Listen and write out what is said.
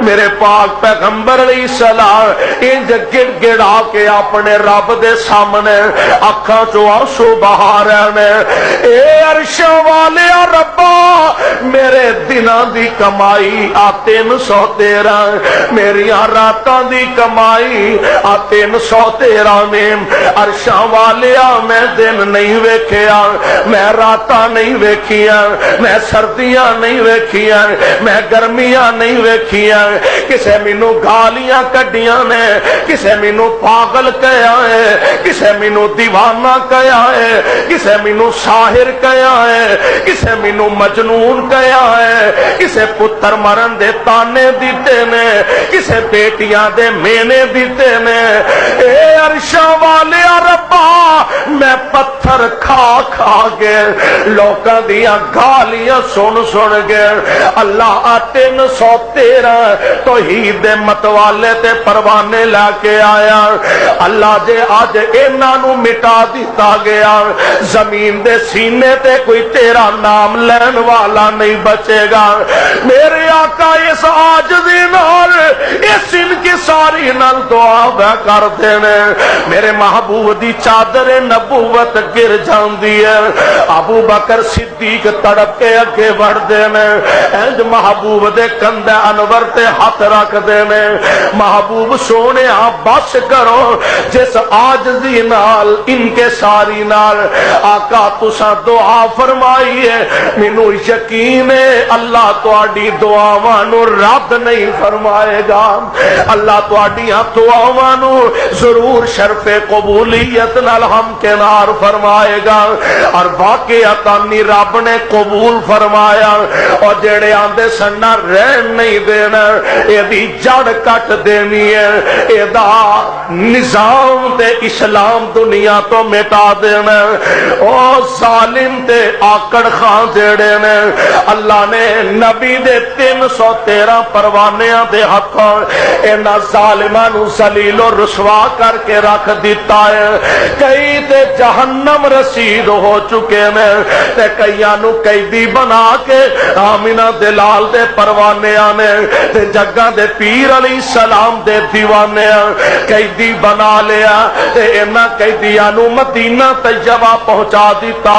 میرے پاک پیغمبر علیہ السلام انج گڑ گڑا کے اپنے رب دے سامنے اکھاں چوں آنسو بہا رہے نے، اے عرش والے ربا میرے دناں دی کمائی آ 313، میری راتاں دی کمائی آ 313 نے، عرشاں والیا میں دن نہیں ویکھیا، میں راتاں نہیں ویکھیاں، میں سردیاں نہیں ویکھیاں، میں گرمیاں نہیں ویکھیاں، کسے مینوں گالیاں کڈیاں نے، کسے مینوں پاگل کہیا ہے، کسے مینوں دیوانہ کہیا ہے، کسے مینوں ساحر کہیا ہے، کسے مینوں مجنون کہیا ہے، کسے پتر مرن دے تانے دیتے نے، کسے بیٹیاں دے مینے دیتے نے، اے عرشاں والے ربا میں پتھر کھا کھا کے لوکاں دیاں گالیاں سن سن کے اللہ 313 توحید متوالے تے پروانے لا کے آیا۔ اللہ جے آج انہاں نو مٹا دیتا گیا، زمین دے سینے تے کوئی تیرا نام لین والا نہیں بچے گا۔ میرے آقا اس عاجزی نال اس انکساری نال دعا بہ کرتے نے، میرے محبوب دی چادر نبوت گر جاندی ہے، ابو بکر صدیق تڑپ کے اگے بڑھتے ہیں، انج محبوب دے کندھے انور تے ہاتھ رکھتے ہیں، محبوب سونے بس کرو جس عاجزی نال انکساری نال آقا تساں دعا فرمائی ہے، مینوں یقین ہے اللہ تہاڈی دعاواں نو رد نہیں فرمائے گا، اللہ تہاڈیاں دعاواں نو ضرور شرف قبولیت نال ہمکنار فرمائے گا، اور واقعتاً رب نے قبول فرمایا، اور جڑے آندے سننا رہن نہیں دینا، اے دی جڑ کٹ دینی ہے، اے دا نظام تے اسلام دنیا تو مٹا دینا، او ظالم تے آکڑ خان جڑے نے اللہ نے نبی دے 313 پروانیاں دے ہتھوں انہاں ظالماں نو ذلیل و رسوا کر کے رکھ دیتا ہے، کئی تے جہنم رسید ہو چکے نے، تے کئیاں نو قیدی بنا کے آمینہ دلال دے پروانیاں نے تے جگہ دے پیر علیہ السلام دے دیوانے قیدی بنا لیا، تے انہاں قیدیاں نو مدینہ طیبہ پہنچا دیتا۔